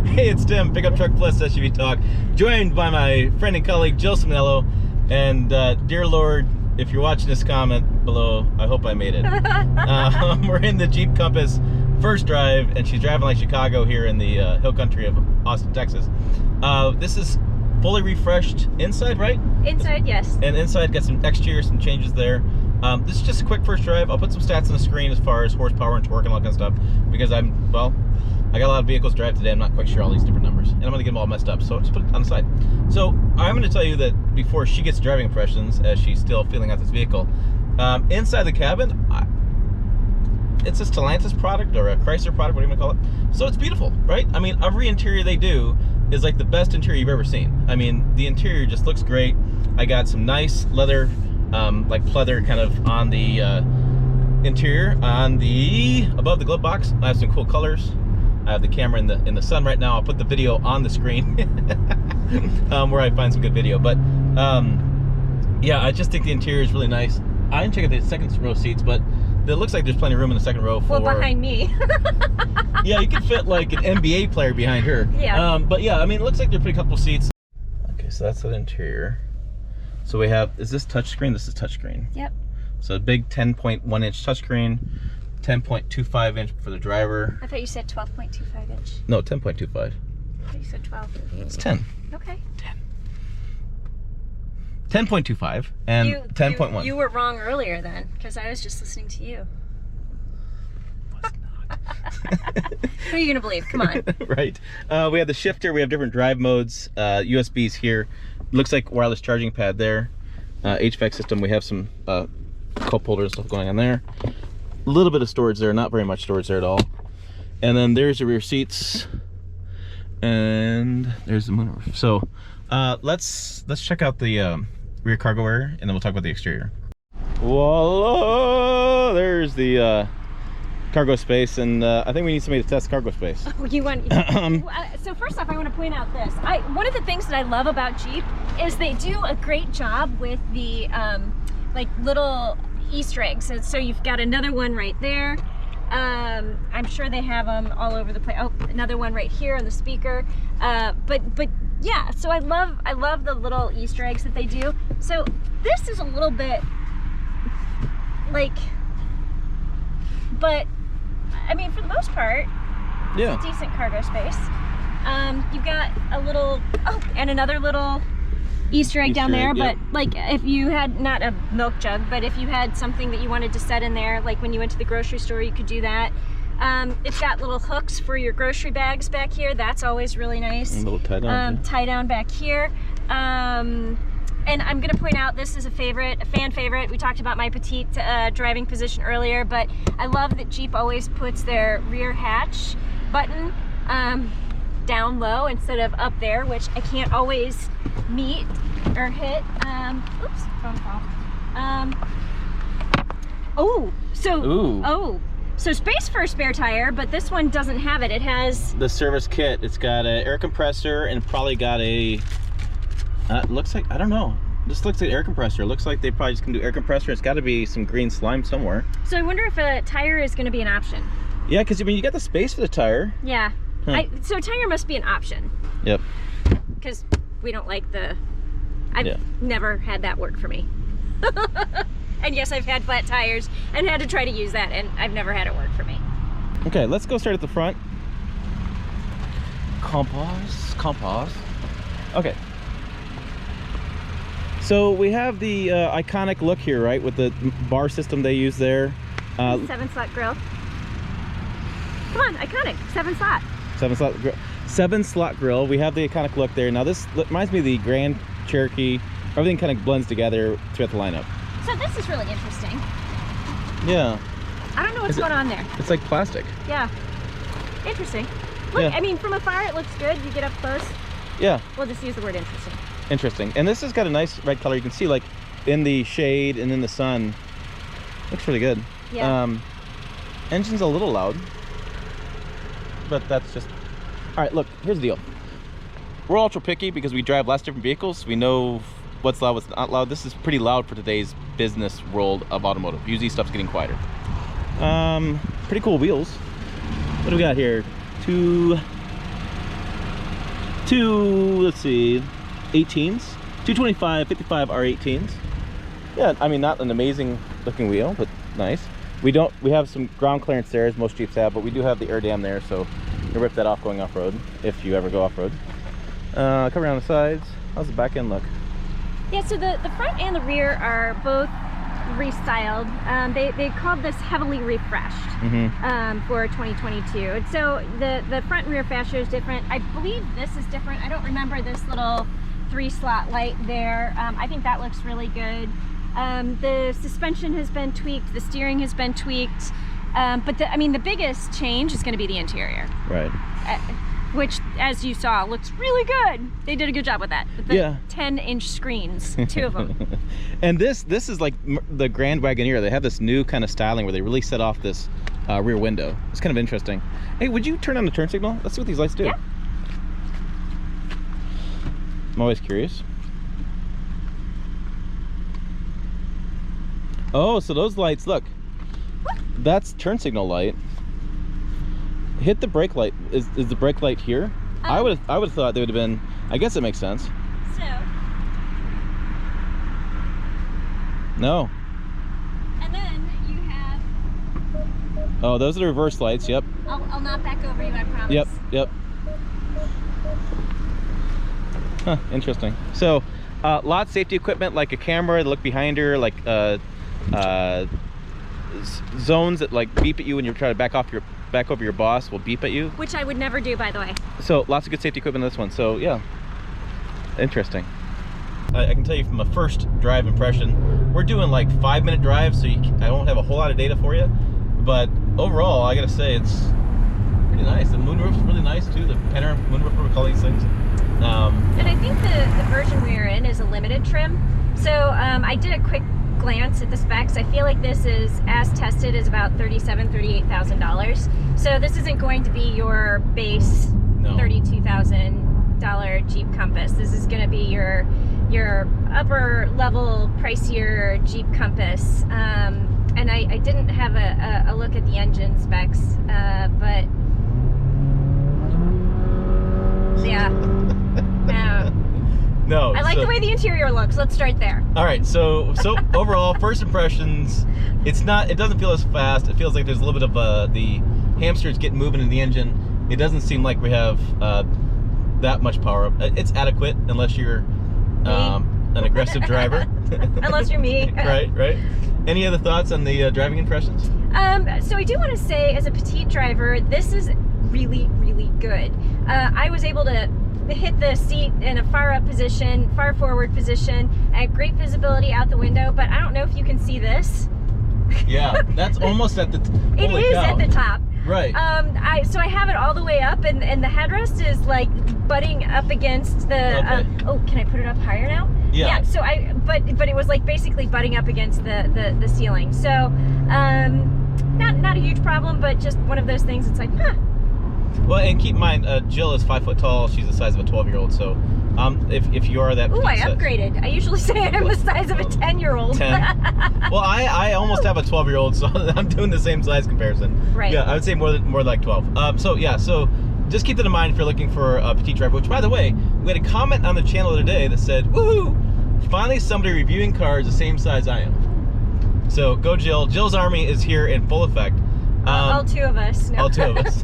Hey, it's Tim, Pickup Truck Plus SUV Talk, joined by my friend and colleague Jill Simonello. And dear Lord, if you're watching this comment below, I hope I made it. We're in the Jeep Compass first drive, and she's driving like Chicago here in the hill country of Austin, Texas. This is fully refreshed inside, right? Inside, yes. And inside, got some exterior, some changes there. This is just a quick first drive. I'll put some stats on the screen as far as horsepower and torque and all that kind of stuff, because I got a lot of vehicles to drive today. I'm not quite sure all these different numbers, and I'm gonna get them all messed up, so just put it on the side. So I'm gonna tell you that before she gets driving impressions, as she's still feeling out this vehicle, inside the cabin, it's a Stellantis product or a Chrysler product, whatever you wanna call it. So it's beautiful, right? I mean, every interior they do is like the best interior you've ever seen. I mean, the interior just looks great. I got some nice leather, like pleather kind of on the interior. Above the glove box, I have some cool colors. I have the camera in the sun right now. I'll put the video on the screen where I find some good video. But yeah, I just think the interior is really nice. I didn't check out the second row seats, but it looks like there's plenty of room in the second row for... Well, behind me. Yeah, you could fit like an NBA player behind her. Yeah. But yeah, I mean, it looks like they're pretty comfortable seats. Okay, so that's the interior. So we have, is this touchscreen? This is touchscreen. Yep. So a big 10.1 inch touchscreen, 10.25 inch for the driver. I thought you said 12.25 inch. No, 10.25. I thought you said 12. It's 10. Okay. 10.25 and 10.1. You were wrong earlier then, because I was just listening to you. Who are you gonna believe? Come on. Right. We have the shifter. We have different drive modes. USBs here. Looks like wireless charging pad there. HVAC system. We have some cup holders and stuff going on there. A little bit of storage there. Not very much storage there at all. And then there's the rear seats. And there's the moonroof. So let's check out the rear cargo area, and then we'll talk about the exterior. Voila! There's the cargo space, and I think we need somebody to test cargo space. Oh, you want? So first off, I want to point out this. One of the things that I love about Jeep is they do a great job with the like little Easter eggs. So you've got another one right there. I'm sure they have them all over the place. Oh, another one right here on the speaker. But yeah, so I love the little Easter eggs that they do. So this is a little bit like, but I mean, for the most part, yeah, it's a decent cargo space. You've got a little, and another little Easter egg down there, yep. But like if you had, not a milk jug, but if you had something that you wanted to set in there, like when you went to the grocery store, you could do that. It's got little hooks for your grocery bags back here. That's always really nice. And a little tie down. Tie down back here. And I'm gonna point out, this is a fan favorite. We talked about my petite driving position earlier, but I love that Jeep always puts their rear hatch button down low instead of up there, which I can't always meet or hit. Oops, phone call. So space for a spare tire, but this one doesn't have it. It has the service kit. It's got an air compressor and probably got a, looks like, I don't know. This looks like air compressor. It looks like they probably just can do air compressor. It's got to be some green slime somewhere. So I wonder if a tire is going to be an option. Yeah, because I mean, you got the space for the tire. Yeah. Huh. So a tire must be an option. Yep. Because we don't like the, I've never had that work for me. And yes, I've had flat tires and had to try to use that, and I've never had it work for me. Okay, let's go start at the front. Compass. Okay. So we have the iconic look here, right, with the bar system they use there. 7-slot grill. Come on, iconic, 7-slot. 7-slot grill. 7-slot grill. We have the iconic look there. Now this reminds me of the Grand Cherokee. Everything kind of blends together throughout the lineup. So this is really interesting. Yeah. I don't know what's going on there. It's like plastic. Yeah. Interesting. Look, yeah. I mean, from afar it looks good. You get up close. Yeah. We'll just use the word interesting. Interesting. And this has got a nice red color. You can see like in the shade and in the sun. Looks really good. Yeah. Engine's a little loud, but that's just... All right, look, here's the deal. We're ultra picky because we drive lots of different vehicles. We know what's loud, what's not loud. This is pretty loud for today's business world of automotive. Usually stuff's getting quieter. Pretty cool wheels. What do we got here? Two, let's see, 18s. 225, 55 R18s. Yeah, I mean, not an amazing looking wheel, but nice. We have some ground clearance there, as most Jeeps have, but we do have the air dam there, so you rip that off going off-road, if you ever go off-road. Cover around the sides. How's the back end look? Yeah, so the front and the rear are both restyled. They called this heavily refreshed for 2022. And so the front and rear fascia is different. I believe this is different. I don't remember this little 3-slot light there. I think that looks really good. The suspension has been tweaked, the steering has been tweaked, but the biggest change is going to be the interior. Right. Which, as you saw, looks really good. They did a good job with that. With the 10-inch screens, 2 of them. And this is like the Grand Wagoneer. They have this new kind of styling where they really set off this rear window. It's kind of interesting. Hey, would you turn on the turn signal? Let's see what these lights do. Yeah. I'm always curious. Oh, so those lights, look. That's turn signal light. Hit the brake light. Is the brake light here? I would have thought they would have been. I guess it makes sense. So. No. And then you have. Oh, those are the reverse lights. Yep. I'll not back over you, I promise. Yep. Huh, interesting. So, lot of safety equipment like a camera to look behind her, like zones that like beep at you when you're trying to back over your boss will beep at you. Which I would never do, by the way. So lots of good safety equipment in this one. So yeah, interesting. I can tell you from a first drive impression, we're doing like 5-minute drives, so I don't have a whole lot of data for you. But overall, I gotta say it's pretty nice. The moonroof's really nice too. The panoramic moonroof, whatever we call these things. And I think the version we're in is a limited trim. So I did a quick glance at the specs. I feel like this is, as tested, is about $38,000. So this isn't going to be your base $32,000 Jeep Compass. This is going to be your upper level, pricier Jeep Compass. And I didn't have a look at the engine specs, but yeah. No. I like the way the interior looks. Let's start there. All right. So overall, first impressions, it doesn't feel as fast. It feels like there's a little bit of the hamsters getting moving in the engine. It doesn't seem like we have that much power. It's adequate unless you're an aggressive driver. Unless you're me. Right. Any other thoughts on the driving impressions? So I do want to say, as a petite driver, this is really, really good. I was able to hit the seat in a far up position, far forward position. I have great visibility out the window, but I don't know if you can see this. Yeah, that's almost at the It is at the top. Right. So I have it all the way up, and the headrest is like butting up against the. Okay. Oh, can I put it up higher now? Yeah. So but it was like basically butting up against the ceiling. So not a huge problem, but just one of those things. It's like, huh. Well, and keep in mind, Jill is 5 foot tall. She's the size of a 12-year-old. So, if you are that, ooh, I upgraded. I usually say I'm the size of a 10-year-old. 10. Well, I almost have a 12-year-old, so I'm doing the same size comparison. Right. Yeah, I would say more like 12. So yeah, so just keep that in mind if you're looking for a petite driver. Which, by the way, we had a comment on the channel the other day that said, "Woohoo! Finally, somebody reviewing cars the same size I am." So go, Jill. Jill's army is here in full effect. All 2 of us. No. All 2 of us.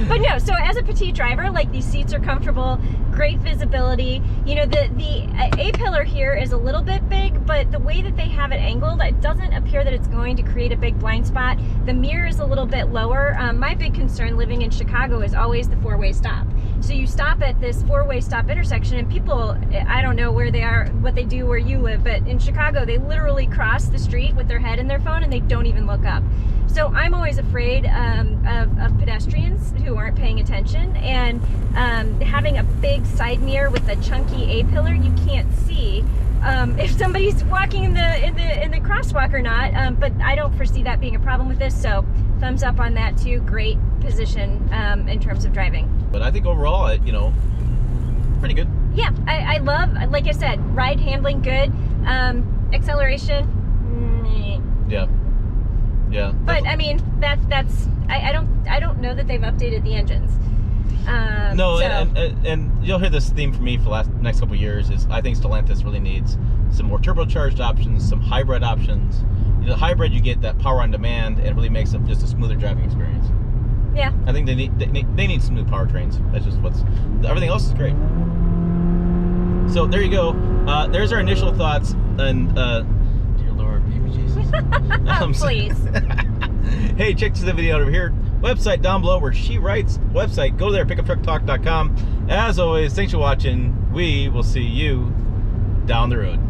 But no, so as a petite driver, like, these seats are comfortable, great visibility. You know, the A-pillar here is a little bit big, but the way that they have it angled, it doesn't appear that it's going to create a big blind spot. The mirror is a little bit lower. My big concern living in Chicago is always the 4-way stop. So you stop at this 4-way stop intersection, and people, I don't know where they are, what they do where you live, but in Chicago, they literally cross the street with their head in their phone and they don't even look up. So I'm always afraid of pedestrians who aren't paying attention, and having a big side mirror with a chunky A-pillar, you can't see if somebody's walking in the crosswalk or not. But I don't foresee that being a problem with this. So thumbs up on that too. Great position in terms of driving. But I think overall, pretty good. Yeah, I love, like I said, ride handling good, acceleration. Yeah. Yeah. But I mean, that's I don't know that they've updated the engines. No, so. and you'll hear this theme from me for the next couple of years is I think Stellantis really needs some more turbocharged options, some hybrid options. You know, hybrid, you get that power on demand, and it really makes it just a smoother driving experience. Yeah. I think they need smooth powertrains. That's just everything else is great. So there you go. There's our initial thoughts, and dear Lord, baby Jesus. Please. Hey, check the video over here. Website down below where she writes. Website, go there, pickuptrucktalk.com. As always, thanks for watching. We will see you down the road.